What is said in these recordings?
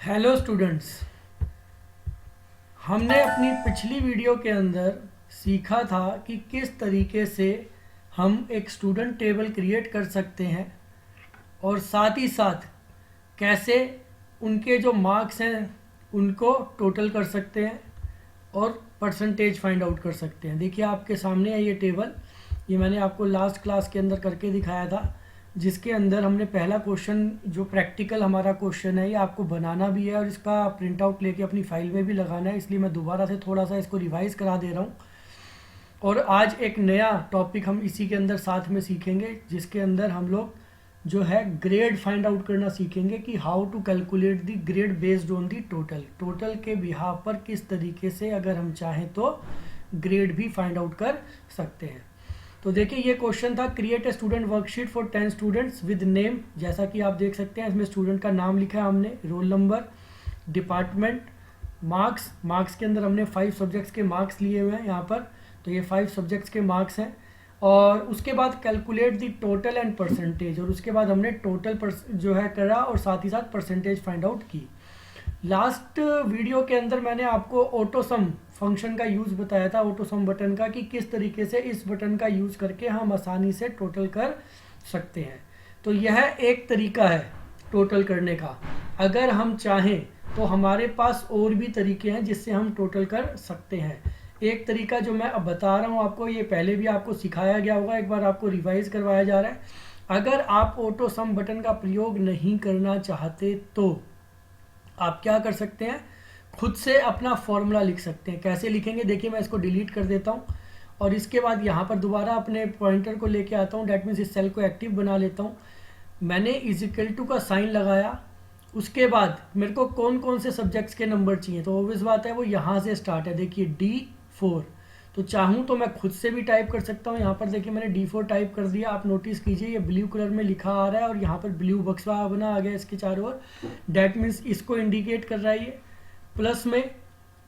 Hello students. हमने अपनी पिछली वीडियो के अंदर सीखा था कि किस तरीके से हम एक स्टूडेंट टेबल क्रिएट कर सकते हैं और साथ ही साथ कैसे उनके जो मार्क्स हैं उनको टोटल कर सकते हैं और परसेंटेज फाइंड आउट कर सकते हैं। देखिए आपके सामने है ये टेबल। ये मैंने आपको लास्ट क्लास के अंदर करके दिखाया था, जिसके अंदर हमने पहला क्वेश्चन जो प्रैक्टिकल हमारा क्वेश्चन है ये आपको बनाना भी है और इसका प्रिंट आउट लेके अपनी फाइल में भी लगाना है, इसलिए मैं दोबारा से थोड़ा सा इसको रिवाइज करा दे रहा हूँ। और आज एक नया टॉपिक हम इसी के अंदर साथ में सीखेंगे, जिसके अंदर हम लोग जो है ग्रेड फाइंड आउट करना सीखेंगे कि how to calculate the grade based on the total के बिहाफ पर किस तरीके से अगर हम चाहें तो ग्रेड भी फाइंड आउट कर सकते हैं। तो देखिए ये क्वेश्चन था, create a student worksheet for 10 students with name. जैसा कि आप देख सकते हैं इसमें स्टूडेंट का नाम लिखा है हमने, रोल नंबर, डिपार्टमेंट, मार्क्स के अंदर हमने 5 सब्जेक्ट्स के मार्क्स लिए हुए हैं यहाँ पर, तो ये 5 सब्जेक्ट्स के मार्क्स हैं। और उसके बाद calculate the total and percentage, और उसके बाद हमने टोटल जो है करा और साथ ही साथ परसेंटेज फाइंड आउट की। लास्ट वीडियो के अंदर मैंने आपको ऑटो सम फंक्शन का यूज़ बताया था, ऑटो सम बटन का, कि किस तरीके से इस बटन का यूज़ करके हम आसानी से टोटल कर सकते हैं। तो यह एक तरीका है टोटल करने का। अगर हम चाहें तो हमारे पास और भी तरीके हैं जिससे हम टोटल कर सकते हैं। एक तरीका जो मैं अब बता रहा हूँ आपको, ये पहले भी आपको सिखाया गया होगा, एक बार आपको रिवाइज करवाया जा रहा है। अगर आप ऑटो सम बटन का प्रयोग नहीं करना चाहते तो आप क्या कर सकते हैं, खुद से अपना फॉर्मूला लिख सकते हैं। कैसे लिखेंगे देखिए, मैं इसको डिलीट कर देता हूँ और इसके बाद यहाँ पर दोबारा अपने पॉइंटर को लेके आता हूँ, डैट मीन्स इस सेल को एक्टिव बना लेता हूँ। मैंने इज इक्वल टू का साइन लगाया, उसके बाद मेरे को कौन कौन से सब्जेक्ट्स के नंबर चाहिए, तो ऑब्वियस बात है वो यहाँ से स्टार्ट है। देखिए D4, तो चाहूँ तो मैं खुद से भी टाइप कर सकता हूँ। यहाँ पर देखिए मैंने D4 टाइप कर दिया, आप नोटिस कीजिए ये ब्लू कलर में लिखा आ रहा है और यहाँ पर ब्लू बक्सा बना आ गया इसके चारों ओर, डैट मीन्स इसको इंडिकेट कर रहा है ये। प्लस में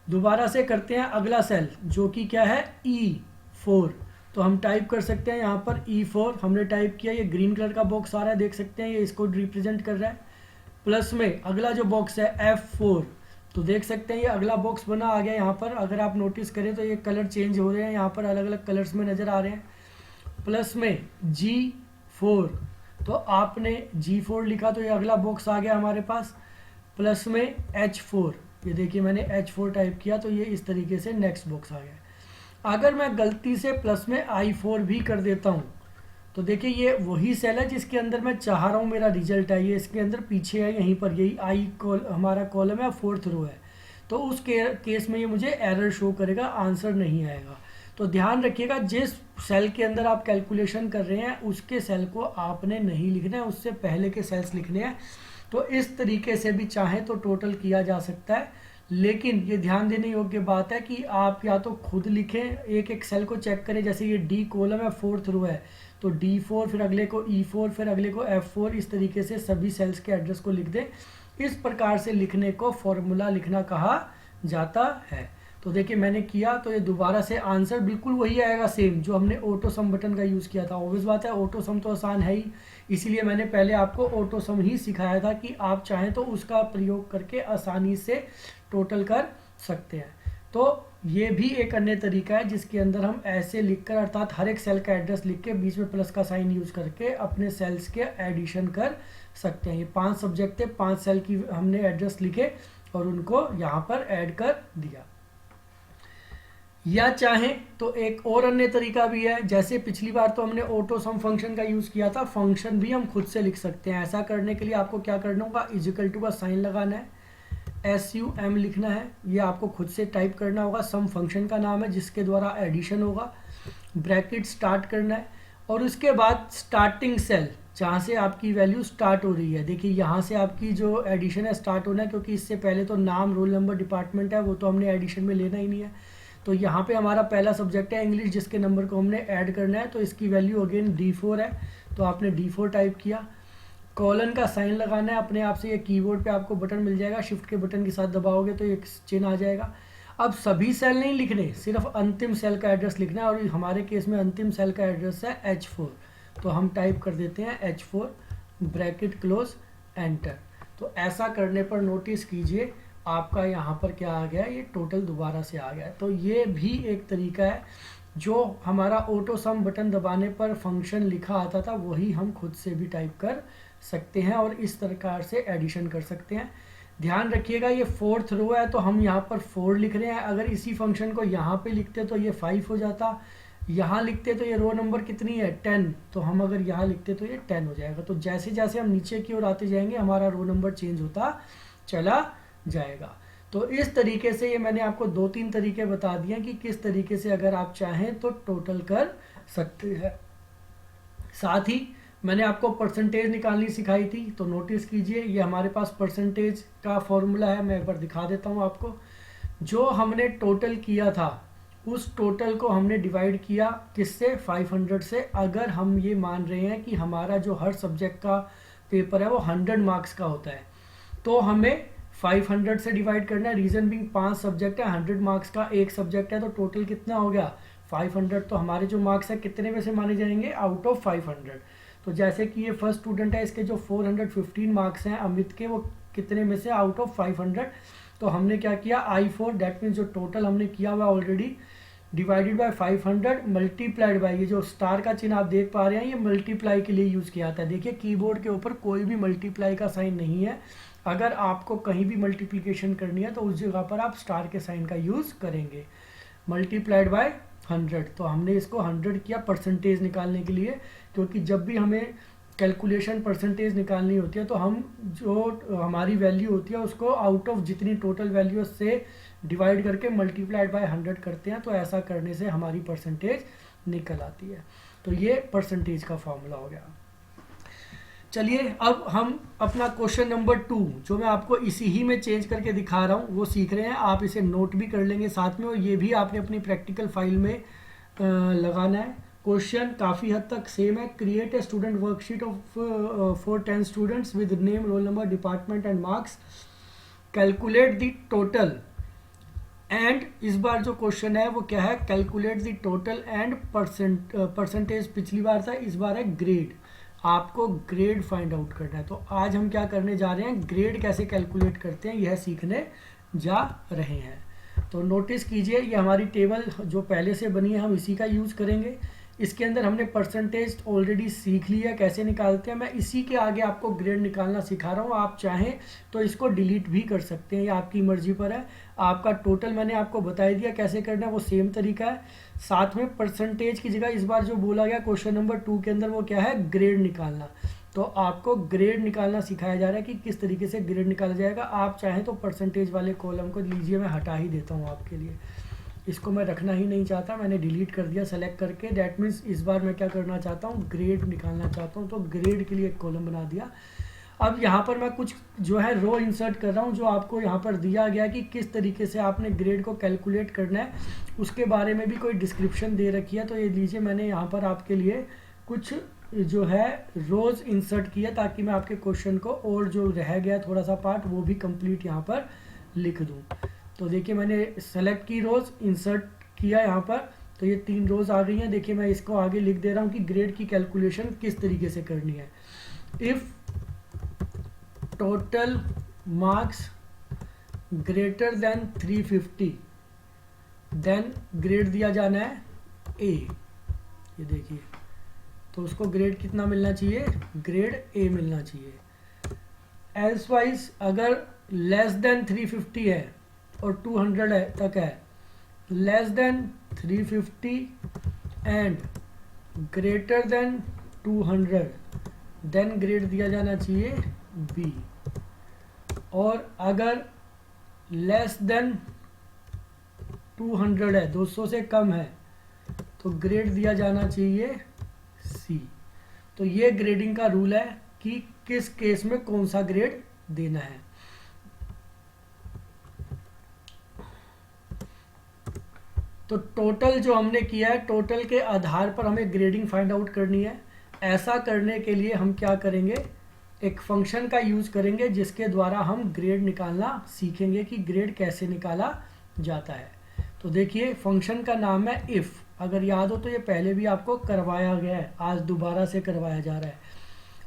दोबारा से करते हैं अगला सेल जो कि क्या है E4, तो हम टाइप कर सकते हैं यहाँ पर E4 हमने टाइप किया, ये ग्रीन कलर का बॉक्स आ रहा है, देख सकते हैं ये इसको रिप्रेजेंट कर रहा है। प्लस में अगला जो बॉक्स है F4, तो देख सकते हैं ये अगला बॉक्स बना आ गया यहाँ पर। अगर आप नोटिस करें तो ये कलर चेंज हो रहे हैं, यहाँ पर अलग अलग कलर्स में नज़र आ रहे हैं। प्लस में G4, तो आपने G4 लिखा तो ये अगला बॉक्स आ गया हमारे पास। प्लस में H4, ये देखिए मैंने H4 टाइप किया तो ये इस तरीके से नेक्स्ट बॉक्स आ गया। अगर मैं गलती से प्लस में I4 भी कर देता हूँ तो देखिए ये वही सेल है जिसके अंदर मैं चाह रहा हूँ मेरा रिजल्ट है, ये इसके अंदर पीछे है, यहीं पर यही हमारा कॉलम है, 4th रो है। तो उस केस में ये मुझे एरर शो करेगा, आंसर नहीं आएगा। तो ध्यान रखिएगा जिस सेल के अंदर आप कैलकुलेशन कर रहे हैं उसके सेल को आपने नहीं लिखना है, उससे पहले के सेल्स लिखने हैं। तो इस तरीके से भी चाहें तो टोटल किया जा सकता है, लेकिन ये ध्यान देने योग्य बात है कि आप या तो खुद लिखें, एक एक सेल को चेक करें। जैसे ये D कॉलम है, 4th रो है, तो D4, फिर अगले को E4, फिर अगले को F4, इस तरीके से सभी सेल्स के एड्रेस को लिख दें। इस प्रकार से लिखने को फॉर्मूला लिखना कहा जाता है। तो देखिए मैंने किया तो ये दोबारा से आंसर बिल्कुल वही आएगा, सेम जो हमने ऑटो सम बटन का यूज़ किया था। ऑब्वियस बात है ऑटो सम तो आसान है ही, इसीलिए मैंने पहले आपको ऑटो सम ही सिखाया था कि आप चाहें तो उसका प्रयोग करके आसानी से टोटल कर सकते हैं। तो ये भी एक अन्य तरीका है जिसके अंदर हम ऐसे लिखकर, अर्थात हर एक सेल का एड्रेस लिख के बीच में प्लस का साइन यूज़ करके अपने सेल्स के एडिशन कर सकते हैं। ये 5 सब्जेक्ट थे, 5 सेल की हमने एड्रेस लिखे और उनको यहाँ पर ऐड कर दिया। या चाहें तो एक और अन्य तरीका भी है, जैसे पिछली बार तो हमने ऑटो सम फंक्शन का यूज़ किया था, फंक्शन भी हम खुद से लिख सकते हैं। ऐसा करने के लिए आपको क्या करना होगा, इज इक्वल टू का साइन लगाना है, SUM लिखना है, ये आपको खुद से टाइप करना होगा। सम फंक्शन का नाम है जिसके द्वारा एडिशन होगा, ब्रैकेट स्टार्ट करना है और उसके बाद स्टार्टिंग सेल जहाँ से आपकी वैल्यू स्टार्ट हो रही है, देखिए यहाँ से आपकी जो एडिशन है स्टार्ट होना है, क्योंकि इससे पहले तो नाम, रोल नंबर, डिपार्टमेंट है, वो तो हमने एडिशन में लेना ही नहीं है। तो यहाँ पे हमारा पहला सब्जेक्ट है इंग्लिश, जिसके नंबर को हमने ऐड करना है, तो इसकी वैल्यू अगेन D4 है, तो आपने D4 टाइप किया, कॉलन का साइन लगाना है अपने आप से। ये कीबोर्ड पे आपको बटन मिल जाएगा, शिफ्ट के बटन के साथ दबाओगे तो एक चिन्ह आ जाएगा। अब सभी सेल नहीं लिखने, सिर्फ अंतिम सेल का एड्रेस लिखना है, और हमारे केस में अंतिम सेल का एड्रेस है H4, तो हम टाइप कर देते हैं H4, ब्रैकेट क्लोज, एंटर। तो ऐसा करने पर नोटिस कीजिए आपका यहाँ पर क्या आ गया, ये टोटल दोबारा से आ गया। तो ये भी एक तरीका है, जो हमारा ऑटो सम बटन दबाने पर फंक्शन लिखा आता था वही हम खुद से भी टाइप कर सकते हैं और इस प्रकार से एडिशन कर सकते हैं। ध्यान रखिएगा ये 4th रो है तो हम यहाँ पर 4 लिख रहे हैं, अगर इसी फंक्शन को यहाँ पे लिखते तो ये 5 हो जाता, यहाँ लिखते तो ये रो नंबर कितनी है 10, तो हम अगर यहाँ लिखते तो ये 10 हो जाएगा। तो जैसे जैसे हम नीचे की ओर आते जाएंगे हमारा रो नंबर चेंज होता चला जाएगा। तो इस तरीके से ये मैंने आपको 2-3 तरीके बता दिए कि किस तरीके से अगर आप चाहें तो टोटल कर सकते हैं। साथ ही मैंने आपको परसेंटेज निकालनी सिखाई थी, तो नोटिस कीजिए ये हमारे पास परसेंटेज का फॉर्मूला है, मैं एक बार दिखा देता हूँ आपको। जो हमने टोटल किया था उस टोटल को हमने डिवाइड किया किससे, 500 से। अगर हम ये मान रहे हैं कि हमारा जो हर सब्जेक्ट का पेपर है वो 100 मार्क्स का होता है, तो हमें 500 से डिवाइड करना है। रीजन बिंग 5 सब्जेक्ट है, 100 मार्क्स का एक सब्जेक्ट है, तो टोटल कितना हो गया 500। तो हमारे जो मार्क्स है कितने में से माने जाएंगे, आउट ऑफ 500। तो जैसे कि ये फर्स्ट स्टूडेंट है, इसके जो 415 मार्क्स हैं अमित के, वो कितने में से, आउट ऑफ 500। तो हमने क्या किया, I4 दैट मीन्स जो टोटल हमने किया हुआ already, divided by 500 multiplied by, ये जो स्टार का चिन्ह आप देख पा रहे हैं ये मल्टीप्लाई के लिए यूज़ किया जाता है। देखिए कीबोर्ड के ऊपर कोई भी मल्टीप्लाई का साइन नहीं है, अगर आपको कहीं भी मल्टीप्लिकेशन करनी है तो उस जगह पर आप स्टार के साइन का यूज़ करेंगे। मल्टीप्लाइड बाय 100, तो हमने इसको 100 किया परसेंटेज निकालने के लिए, क्योंकि जब भी हमें कैलकुलेशन परसेंटेज निकालनी होती है तो हम जो हमारी वैल्यू होती है उसको आउट ऑफ जितनी टोटल वैल्यू से डिवाइड करके मल्टीप्लाइड बाय 100 करते हैं, तो ऐसा करने से हमारी परसेंटेज निकल आती है। तो ये परसेंटेज का फॉर्मूला हो गया। चलिए अब हम अपना क्वेश्चन नंबर 2 जो मैं आपको इसी ही में चेंज करके दिखा रहा हूँ वो सीख रहे हैं। आप इसे नोट भी कर लेंगे साथ में, और ये भी आपने अपनी प्रैक्टिकल फाइल में लगाना है। क्वेश्चन काफ़ी हद तक सेम है। Create a student worksheet of for 10 students with name, roll number, department and marks. Calculate the total and, इस बार जो क्वेश्चन है वो क्या है, calculate the total and percentage पिछली बार था, इस बार है ग्रेड। आपको ग्रेड फाइंड आउट करना है। तो आज हम क्या करने जा रहे हैं, ग्रेड कैसे कैलकुलेट करते हैं यह सीखने जा रहे हैं। तो नोटिस कीजिए ये हमारी टेबल जो पहले से बनी है हम इसी का यूज़ करेंगे। इसके अंदर हमने परसेंटेज ऑलरेडी सीख लिया है कैसे निकालते हैं। मैं इसी के आगे आपको ग्रेड निकालना सिखा रहा हूँ, आप चाहें तो इसको डिलीट भी कर सकते हैं, ये आपकी मर्जी पर है। आपका टोटल मैंने आपको बता दिया कैसे करना है, वो सेम तरीका है। साथ में परसेंटेज की जगह इस बार जो बोला गया क्वेश्चन नंबर 2 के अंदर वो क्या है, ग्रेड निकालना। तो आपको ग्रेड निकालना सिखाया जा रहा है कि किस तरीके से ग्रेड निकाला जाएगा। आप चाहें तो परसेंटेज वाले कॉलम को लीजिए, मैं हटा ही देता हूँ आपके लिए, इसको मैं रखना ही नहीं चाहता, मैंने डिलीट कर दिया सेलेक्ट करके। दैट मीन्स इस बार मैं क्या करना चाहता हूँ, ग्रेड निकालना चाहता हूँ, तो ग्रेड के लिए एक कॉलम बना दिया। अब यहाँ पर मैं कुछ जो है रो इंसर्ट कर रहा हूँ, जो आपको यहाँ पर दिया गया कि किस तरीके से आपने ग्रेड को कैलकुलेट करना है, उसके बारे में भी कोई डिस्क्रिप्शन दे रखी है। तो ये लीजिए मैंने यहाँ पर आपके लिए कुछ जो है रोज़ इंसर्ट किया ताकि मैं आपके क्वेश्चन को और जो रह गया थोड़ा सा पार्ट वो भी कंप्लीट यहाँ पर लिख दूँ। तो देखिए मैंने सेलेक्ट की रोज़, इंसर्ट किया यहाँ पर, तो ये 3 रोज़ आ गई हैं। देखिए मैं इसको आगे लिख दे रहा हूँ कि ग्रेड की कैलकुलेशन किस तरीके से करनी है। If total marks greater than 350 then grade दिया जाना है ए। ये देखिए, तो उसको ग्रेड कितना मिलना चाहिए, ग्रेड ए मिलना चाहिए। एल्सवाइज अगर लेस देन 350 है और 200 है तक है, less than 350 and greater than 200 then grade दिया जाना चाहिए बी। और अगर लेस देन 200 है, 200 से कम है, तो ग्रेड दिया जाना चाहिए सी। तो ये ग्रेडिंग का रूल है कि किस केस में कौन सा ग्रेड देना है। तो टोटल जो हमने किया है, टोटल के आधार पर हमें ग्रेडिंग फाइंड आउट करनी है। ऐसा करने के लिए हम क्या करेंगे, एक फंक्शन का यूज करेंगे जिसके द्वारा हम ग्रेड निकालना सीखेंगे कि ग्रेड कैसे निकाला जाता है। तो देखिए फंक्शन का नाम है इफ़। अगर याद हो तो ये पहले भी आपको करवाया गया है, आज दोबारा से करवाया जा रहा है।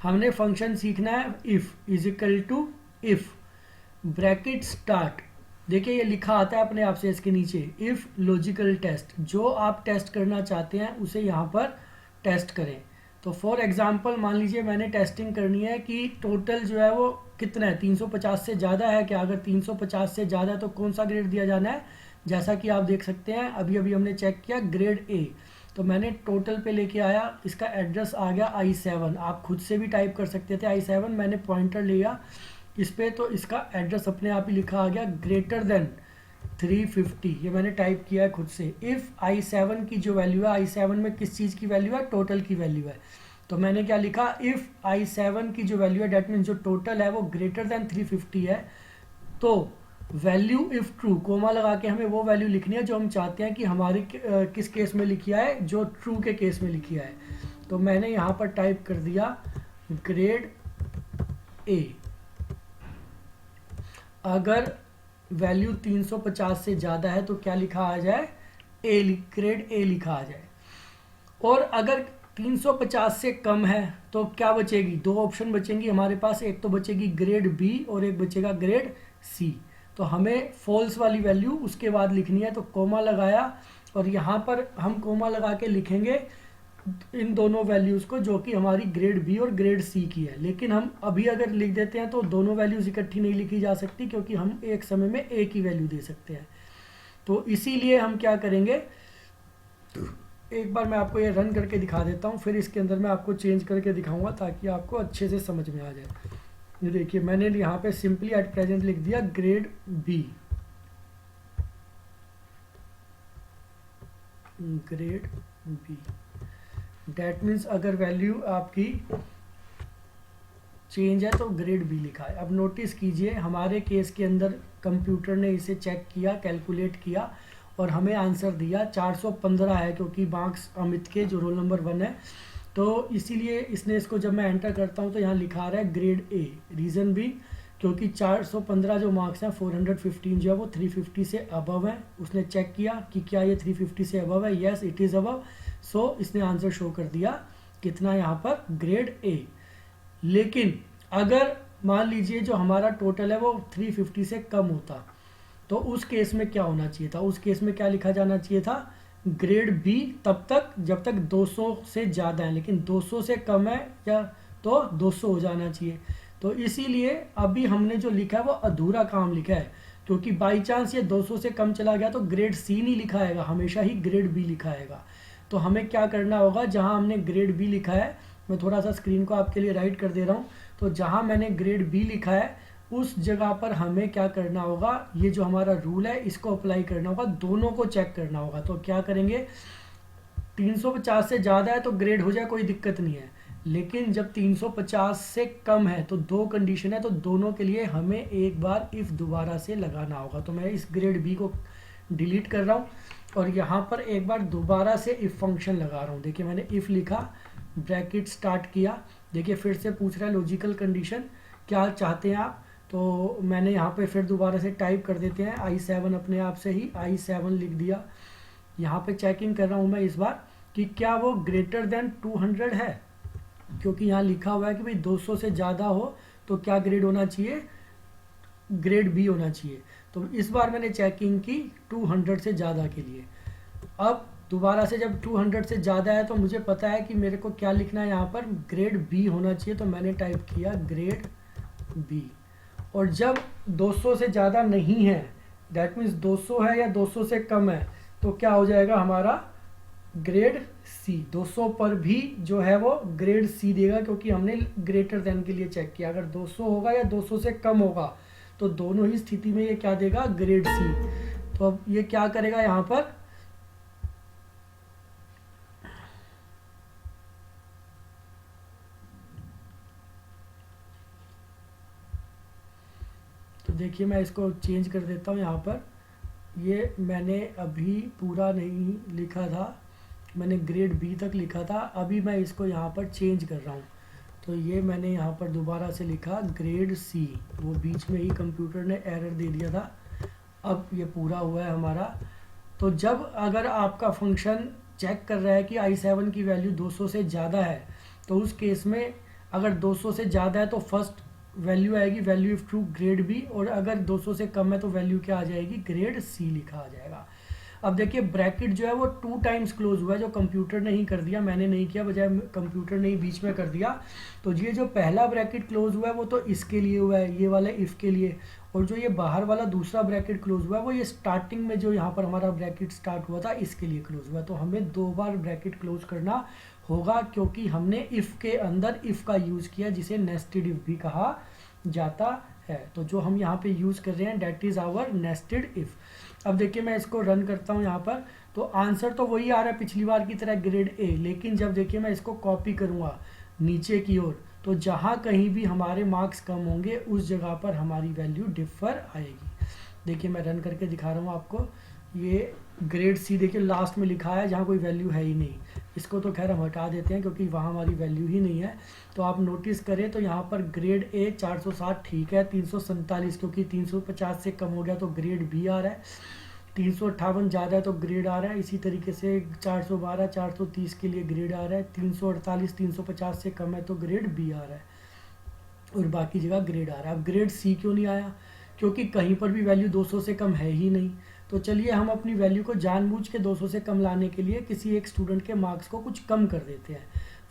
हमने फंक्शन सीखना है if is equal to if bracket start, देखिए ये लिखा आता है अपने आप से इसके नीचे, इफ़ लॉजिकल टेस्ट, जो आप टेस्ट करना चाहते हैं उसे यहाँ पर टेस्ट करें। तो फॉर एग्जांपल मान लीजिए मैंने टेस्टिंग करनी है कि टोटल जो है वो कितना है, 350 से ज़्यादा है क्या। अगर 350 से ज़्यादा है तो कौन सा ग्रेड दिया जाना है, जैसा कि आप देख सकते हैं अभी अभी हमने चेक किया ग्रेड ए। तो मैंने टोटल पे लेके आया, इसका एड्रेस आ गया I7, आप खुद से भी टाइप कर सकते थे I7, मैंने पॉइंटर लिया इस पे तो इसका एड्रेस अपने आप ही लिखा आ गया ग्रेटर देन 350, ये मैंने टाइप किया है खुद से। इफ़ I7 की जो वैल्यू है, I7 में किस चीज़ की वैल्यू है, टोटल की वैल्यू है, तो मैंने क्या लिखा, इफ़ I7 की जो वैल्यू है डेट मीन्स जो टोटल है वो ग्रेटर देन 350 है, तो वैल्यू इफ़ ट्रू कोमा लगा के हमें वो वैल्यू लिखनी है जो हम चाहते हैं कि हमारी किस केस में लिखी है, जो ट्रू के केस में लिखी है। तो मैंने यहाँ पर टाइप कर दिया ग्रेड ए। अगर वैल्यू 350 से ज़्यादा है तो क्या लिखा आ जाए, ग्रेड ए लिखा आ जाए। और अगर 350 से कम है तो क्या बचेगी, दो ऑप्शन बचेंगी हमारे पास, एक तो बचेगी ग्रेड बी और एक बचेगा ग्रेड सी। तो हमें फॉल्स वाली वैल्यू उसके बाद लिखनी है, तो कोमा लगाया और यहाँ पर हम कोमा लगा के लिखेंगे इन दोनों वैल्यूज़ को जो कि हमारी ग्रेड बी और ग्रेड सी की है। लेकिन हम अभी अगर लिख देते हैं तो दोनों वैल्यूज़ इकट्ठी नहीं लिखी जा सकती, क्योंकि हम एक समय में एक ही वैल्यू दे सकते हैं। तो इसीलिए हम क्या करेंगे, एक बार मैं आपको ये रन करके दिखा देता हूँ, फिर इसके अंदर मैं आपको चेंज करके दिखाऊंगा ताकि आपको अच्छे से समझ में आ जाए। ये देखिए मैंने यहाँ पे सिंपली एट प्रेजेंट लिख दिया grade B, grade B, that means अगर वैल्यू आपकी चेंज है तो ग्रेड बी लिखा है। अब नोटिस कीजिए हमारे केस के अंदर कंप्यूटर ने इसे चेक किया, कैलकुलेट किया और हमें आंसर दिया 415 है, क्योंकि मार्क्स अमित के जो रोल नंबर 1 है, तो इसीलिए इसने इसको जब मैं एंटर करता हूँ तो यहाँ लिखा आ रहा है ग्रेड ए। रीज़न भी क्योंकि 415 जो मार्क्स हैं 415 जो है वो 350 से अबव है। उसने चेक किया कि क्या ये 350 से अबव है, येस इट इज़ अबव, सो इसने आंसर शो कर दिया कितना यहाँ पर, ग्रेड ए। लेकिन अगर मान लीजिए जो हमारा टोटल है वो 350 से कम होता तो उस केस में क्या होना चाहिए था, उस केस में क्या लिखा जाना चाहिए था, ग्रेड बी, तब तक जब तक 200 से ज़्यादा है, लेकिन 200 से कम है या तो 200 हो जाना चाहिए। तो इसीलिए अभी हमने जो लिखा है वो अधूरा काम लिखा है, क्योंकि बाई चांस ये 200 से कम चला गया तो ग्रेड सी नहीं लिखा आएगा, हमेशा ही ग्रेड बी लिखा आएगा। तो हमें क्या करना होगा, जहां हमने ग्रेड बी लिखा है, मैं थोड़ा सा स्क्रीन को आपके लिए राइट कर दे रहा हूँ, तो जहां मैंने ग्रेड बी लिखा है उस जगह पर हमें क्या करना होगा, ये जो हमारा रूल है इसको अप्लाई करना होगा, दोनों को चेक करना होगा। तो क्या करेंगे, 350 से ज़्यादा है तो ग्रेड हो जाए, कोई दिक्कत नहीं है, लेकिन जब 350 से कम है तो दो कंडीशन है, तो दोनों के लिए हमें एक बार इफ़ दोबारा से लगाना होगा। तो मैं इस ग्रेड बी को डिलीट कर रहा हूँ और यहाँ पर एक बार दोबारा से इफ़ फंक्शन लगा रहा हूँ। देखिए मैंने इफ़ लिखा, ब्रैकेट स्टार्ट किया, देखिए फिर से पूछ रहा है लॉजिकल कंडीशन क्या चाहते हैं आप, तो मैंने यहाँ पे फिर दोबारा से टाइप कर देते हैं I7, अपने आप से ही I7 लिख दिया। यहाँ पे चेकिंग कर रहा हूँ मैं इस बार कि क्या वो ग्रेटर देन 200 है, क्योंकि यहाँ लिखा हुआ है कि भाई 200 से ज़्यादा हो तो क्या ग्रेड होना चाहिए, ग्रेड बी होना चाहिए। तो इस बार मैंने चेकिंग की 200 से ज़्यादा के लिए। अब दोबारा से जब 200 से ज़्यादा है तो मुझे पता है कि मेरे को क्या लिखना है, यहाँ पर ग्रेड बी होना चाहिए, तो मैंने टाइप किया ग्रेड बी। और जब 200 से ज़्यादा नहीं है, दैट मीन्स 200 है या 200 से कम है, तो क्या हो जाएगा हमारा ग्रेड सी। 200 पर भी जो है वो ग्रेड सी देगा, क्योंकि हमने ग्रेटर देन के लिए चेक किया। अगर 200 होगा या 200 से कम होगा तो दोनों ही स्थिति में ये क्या देगा, ग्रेड सी। तो अब ये क्या करेगा यहाँ पर, तो देखिए मैं इसको चेंज कर देता हूँ। यहाँ पर ये मैंने अभी पूरा नहीं लिखा था, मैंने ग्रेड बी तक लिखा था, अभी मैं इसको यहाँ पर चेंज कर रहा हूँ। तो ये मैंने यहाँ पर दोबारा से लिखा ग्रेड सी, वो बीच में ही कंप्यूटर ने एरर दे दिया था, अब ये पूरा हुआ है हमारा। तो जब अगर आपका फंक्शन चेक कर रहा है कि I7 की वैल्यू 200 से ज़्यादा है, तो उस केस में अगर 200 से ज़्यादा है तो फर्स्ट वैल्यू आएगी value if true grade B, और अगर 200 से कम है तो वैल्यू क्या आ जाएगी, ग्रेड सी लिखा आ जाएगा। अब देखिए ब्रैकेट जो है वो 2 टाइम्स क्लोज हुआ है, जो कंप्यूटर ने ही कर दिया, मैंने नहीं किया, बजाय कंप्यूटर ने ही बीच में कर दिया। तो ये जो पहला ब्रैकेट क्लोज हुआ है वो तो इसके लिए हुआ है, ये वाला इफ़ के लिए, और जो ये बाहर वाला दूसरा ब्रैकेट क्लोज हुआ है वो ये स्टार्टिंग में जो यहाँ पर हमारा ब्रैकेट स्टार्ट हुआ था इसके लिए क्लोज हुआ है। तो हमें 2 बार ब्रैकेट क्लोज करना होगा, क्योंकि हमने इफ़ के अंदर इफ़ का यूज़ किया, जिसे नेस्टेड इफ़ भी कहा जाता है। तो जो हम यहाँ पे यूज़ कर रहे हैं that is our nested if. अब देखिए मैं इसको रन करता हूँ यहाँ पर, तो आंसर तो वही आ रहा है पिछली बार की तरह, ग्रेड ए। लेकिन जब देखिए मैं इसको कॉपी करूँगा नीचे की ओर, तो जहाँ कहीं भी हमारे मार्क्स कम होंगे उस जगह पर हमारी वैल्यू डिफर आएगी। देखिए मैं रन करके दिखा रहा हूँ आपको, ये ग्रेड सी देखिए लास्ट में लिखा है जहाँ कोई वैल्यू है ही नहीं। इसको तो खैर हम हटा देते हैं क्योंकि वहाँ हमारी वैल्यू ही नहीं है। तो आप नोटिस करें तो यहाँ पर ग्रेड ए 460 ठीक है, 347 क्योंकि 350 से कम हो गया तो ग्रेड बी आ रहा है, 358 ज़्यादा है तो ग्रेड आ रहा है। इसी तरीके से 412 430 के लिए ग्रेड आ रहा है, 348 350 से कम है तो ग्रेड बी आ रहा है, और बाकी जगह ग्रेड आ रहा है। अब ग्रेड सी क्यों नहीं आया, क्योंकि कहीं पर भी वैल्यू 200 से कम है ही नहीं। तो चलिए हम अपनी वैल्यू को जानबूझ के 200 से कम लाने के लिए किसी एक स्टूडेंट के मार्क्स को कुछ कम कर देते हैं।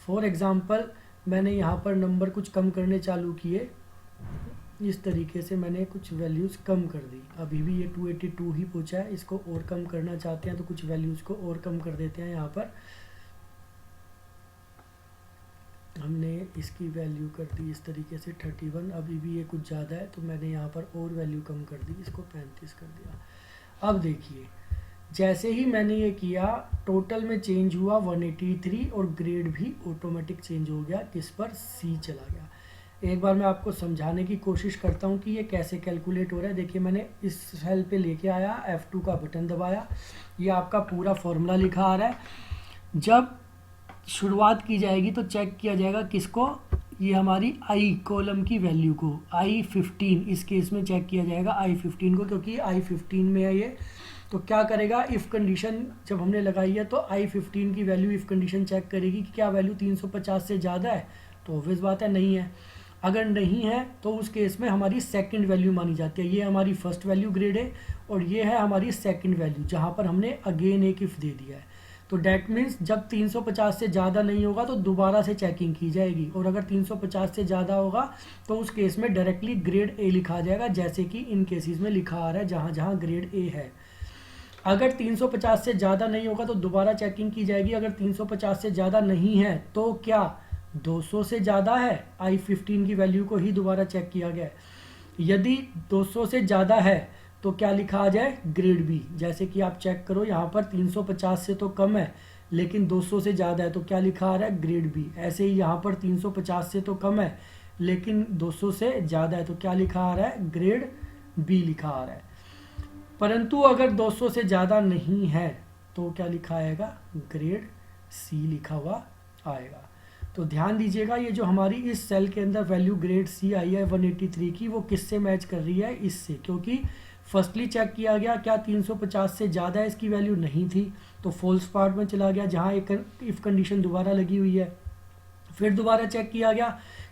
फॉर एग्जांपल मैंने यहाँ पर नंबर कुछ कम करने चालू किए, इस तरीके से मैंने कुछ वैल्यूज़ कम कर दी। अभी भी ये 282 ही पूछा है, इसको और कम करना चाहते हैं तो कुछ वैल्यूज़ को और कम कर देते हैं। यहाँ पर हमने इसकी वैल्यू कर दी इस तरीके से 31, अभी भी ये कुछ ज़्यादा है तो मैंने यहाँ पर और वैल्यू कम कर दी, इसको 35 कर दिया। अब देखिए जैसे ही मैंने ये किया टोटल में चेंज हुआ 183, और ग्रेड भी ऑटोमेटिक चेंज हो गया, किस पर, सी चला गया। एक बार मैं आपको समझाने की कोशिश करता हूँ कि ये कैसे कैलकुलेट हो रहा है। देखिए मैंने इस सेल पे लेके आया, F2 का बटन दबाया, ये आपका पूरा फॉर्मूला लिखा आ रहा है। जब शुरुआत की जाएगी तो चेक किया जाएगा किसको, ये हमारी आई कॉलम की वैल्यू को, I15 इस केस में चेक किया जाएगा I15 को, क्योंकि I15 में है ये। तो क्या करेगा, इफ़ कंडीशन जब हमने लगाई है तो I15 की वैल्यू इफ़ कंडीशन चेक करेगी कि क्या वैल्यू 350 से ज़्यादा है, तो ऑब्वियस बात है नहीं है। अगर नहीं है तो उस केस में हमारी सेकंड वैल्यू मानी जाती है। ये हमारी फर्स्ट वैल्यू ग्रेड है और ये है हमारी सेकंड वैल्यू, जहाँ पर हमने अगेन एक इफ़ दे दिया है। तो डैट मीन्स जब 350 से ज़्यादा नहीं होगा तो दोबारा से चेकिंग की जाएगी, और अगर 350 से ज़्यादा होगा तो उस केस में डायरेक्टली ग्रेड ए लिखा जाएगा, जैसे कि इन केसेस में लिखा आ रहा है जहाँ जहाँ ग्रेड ए है। अगर 350 से ज़्यादा नहीं होगा तो दोबारा चेकिंग की जाएगी। अगर 350 से ज़्यादा नहीं है तो क्या 200 से ज़्यादा है, I15 की वैल्यू को ही दोबारा चेक किया गया है। यदि 200 से ज़्यादा है तो क्या लिखा आ जाए, ग्रेड बी। जैसे कि आप चेक करो यहाँ पर 350 से तो कम है लेकिन 200 से ज़्यादा है तो क्या लिखा आ रहा है, ग्रेड बी। ऐसे ही यहाँ पर 350 से तो कम है लेकिन 200 से ज़्यादा है तो क्या लिखा आ रहा है, ग्रेड बी लिखा आ रहा है। परंतु अगर 200 से ज़्यादा नहीं है तो क्या लिखा आएगा, ग्रेड सी लिखा हुआ आएगा। तो ध्यान दीजिएगा ये जो हमारी इस सेल के अंदर वैल्यू ग्रेड सी आई है 183 की, वो किससे मैच कर रही है, इससे। क्योंकि फर्स्टली चेक किया गया क्या 350 से ज़्यादा इसकी वैल्यू नहीं थी तो फॉल्स पार्ट में चला गया जहाँ एक इफ़ कंडीशन दोबारा लगी हुई है। फिर दोबारा चेक किया गया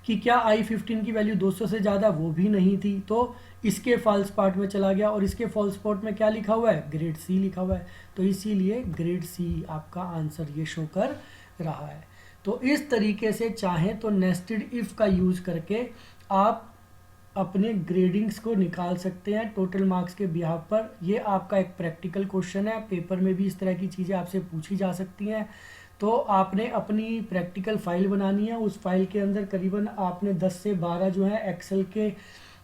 कि क्या I15 की वैल्यू 200 से ज़्यादा, वो भी नहीं थी तो इसके फॉल्स पार्ट में चला गया, और इसके फॉल्स पार्ट में क्या लिखा हुआ है, ग्रेड सी लिखा हुआ है। तो इसीलिए ग्रेड सी आपका आंसर ये शो कर रहा है। तो इस तरीके से चाहें तो नेस्टेड इफ़ का यूज़ करके आप अपने ग्रेडिंग्स को निकाल सकते हैं टोटल मार्क्स के बिहाफ पर। ये आपका एक प्रैक्टिकल क्वेश्चन है, पेपर में भी इस तरह की चीज़ें आपसे पूछी जा सकती हैं। तो आपने अपनी प्रैक्टिकल फाइल बनानी है, उस फाइल के अंदर करीबन आपने 10 से 12 जो है एक्सेल के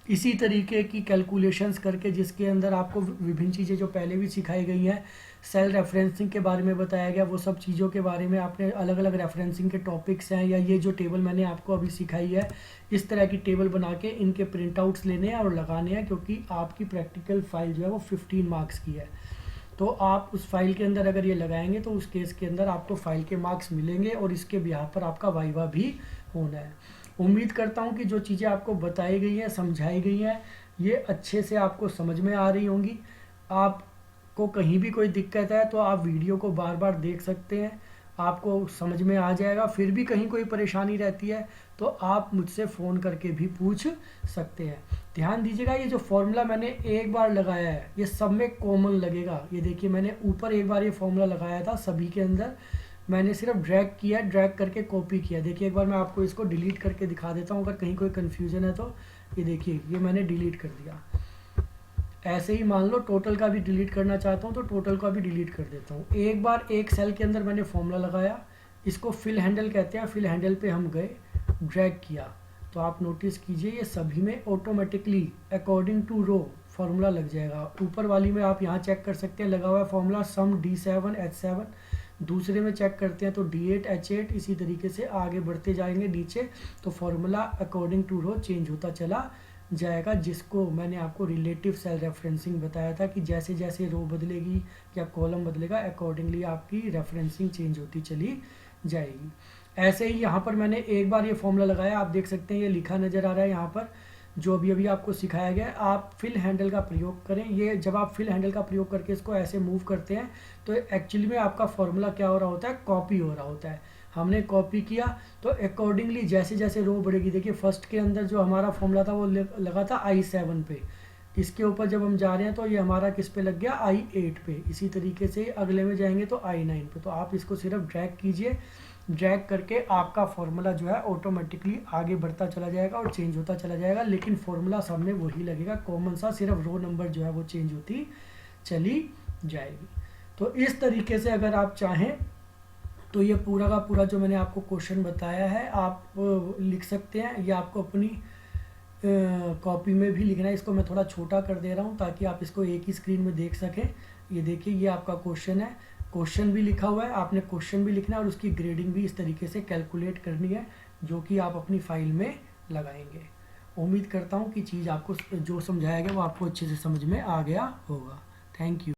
इसी तरीके की कैलकुलेशंस करके, जिसके अंदर आपको विभिन्न चीज़ें जो पहले भी सिखाई गई हैं, सेल रेफरेंसिंग के बारे में बताया गया, वो सब चीज़ों के बारे में आपने अलग अलग रेफरेंसिंग के टॉपिक्स हैं, या ये जो टेबल मैंने आपको अभी सिखाई है इस तरह की टेबल बना के इनके प्रिंट आउट्स लेने हैं और लगाने हैं, क्योंकि आपकी प्रैक्टिकल फाइल जो है वो 15 मार्क्स की है। तो आप उस फाइल के अंदर अगर ये लगाएंगे तो उस केस के अंदर आपको फाइल के मार्क्स मिलेंगे और इसके बिहाफ पर आपका वाइवा भी होना है। उम्मीद करता हूँ कि जो चीज़ें आपको बताई गई हैं, समझाई गई हैं, ये अच्छे से आपको समझ में आ रही होंगी। आपको कहीं भी कोई दिक्कत है तो आप वीडियो को बार बार देख सकते हैं। आपको समझ में आ जाएगा। फिर भी कहीं कोई परेशानी रहती है तो आप मुझसे फ़ोन करके भी पूछ सकते हैं। ध्यान दीजिएगा, ये जो फॉर्मूला मैंने एक बार लगाया है ये सब में कॉमन लगेगा। ये देखिए मैंने ऊपर एक बार ये फॉर्मूला लगाया था सभी के अंदर, मैंने सिर्फ ड्रैग किया, ड्रैग करके कॉपी किया। देखिए एक बार मैं आपको इसको डिलीट करके दिखा देता हूँ अगर कहीं कोई कन्फ्यूज़न है तो। ये देखिए ये मैंने डिलीट कर दिया। ऐसे ही मान लो टोटल का भी डिलीट करना चाहता हूँ तो टोटल का भी डिलीट कर देता हूँ। एक बार एक सेल के अंदर मैंने फॉर्मूला लगाया, इसको फिल हैंडल कहते हैं, फिल हैंडल पे हम गए, ड्रैग किया, तो आप नोटिस कीजिए ये सभी में automatically according to row formula लग जाएगा। ऊपर वाली में आप यहाँ चेक कर सकते हैं लगा हुआ है फार्मूला सम D7H7, दूसरे में चेक करते हैं तो D8H8, इसी तरीके से आगे बढ़ते जाएंगे नीचे तो formula according to row change होता चला जाएगा, जिसको मैंने आपको रिलेटिव सेल रेफरेंसिंग बताया था कि जैसे जैसे रो बदलेगी या कॉलम बदलेगा अकॉर्डिंगली आपकी रेफरेंसिंग चेंज होती चली जाएगी। ऐसे ही यहाँ पर मैंने एक बार ये फॉर्मूला लगाया, आप देख सकते हैं ये लिखा नज़र आ रहा है यहाँ पर जो अभी आपको सिखाया गया है। आप फिल हैंडल का प्रयोग करें। ये जब आप फिल हैंडल का प्रयोग करके इसको ऐसे मूव करते हैं तो एक्चुअली में आपका फॉर्मूला क्या हो रहा होता है, कॉपी हो रहा होता है। हमने कॉपी किया तो अकॉर्डिंगली जैसे जैसे रो बढ़ेगी, देखिए फर्स्ट के अंदर जो हमारा फॉर्मूला था वो लगा था I7 पे, इसके ऊपर जब हम जा रहे हैं तो ये हमारा किस पे लग गया, I8 पे। इसी तरीके से अगले में जाएंगे तो I9 पे। तो आप इसको सिर्फ ड्रैग कीजिए, ड्रैग करके आपका फॉर्मूला जो है ऑटोमेटिकली आगे बढ़ता चला जाएगा और चेंज होता चला जाएगा, लेकिन फॉर्मूला सामने वही लगेगा कॉमन सा, सिर्फ रो नंबर जो है वो चेंज होती चली जाएगी। तो इस तरीके से अगर आप चाहें तो ये पूरा का पूरा जो मैंने आपको क्वेश्चन बताया है आप लिख सकते हैं, या आपको अपनी कॉपी में भी लिखना है। इसको मैं थोड़ा छोटा कर दे रहा हूँ ताकि आप इसको एक ही स्क्रीन में देख सकें। ये देखिए ये आपका क्वेश्चन है, क्वेश्चन भी लिखा हुआ है, आपने क्वेश्चन भी लिखना है और उसकी ग्रेडिंग भी इस तरीके से कैलकुलेट करनी है जो कि आप अपनी फाइल में लगाएंगे। उम्मीद करता हूँ कि चीज़ आपको जो समझाया गया वो आपको अच्छे से समझ में आ गया होगा। Thank you.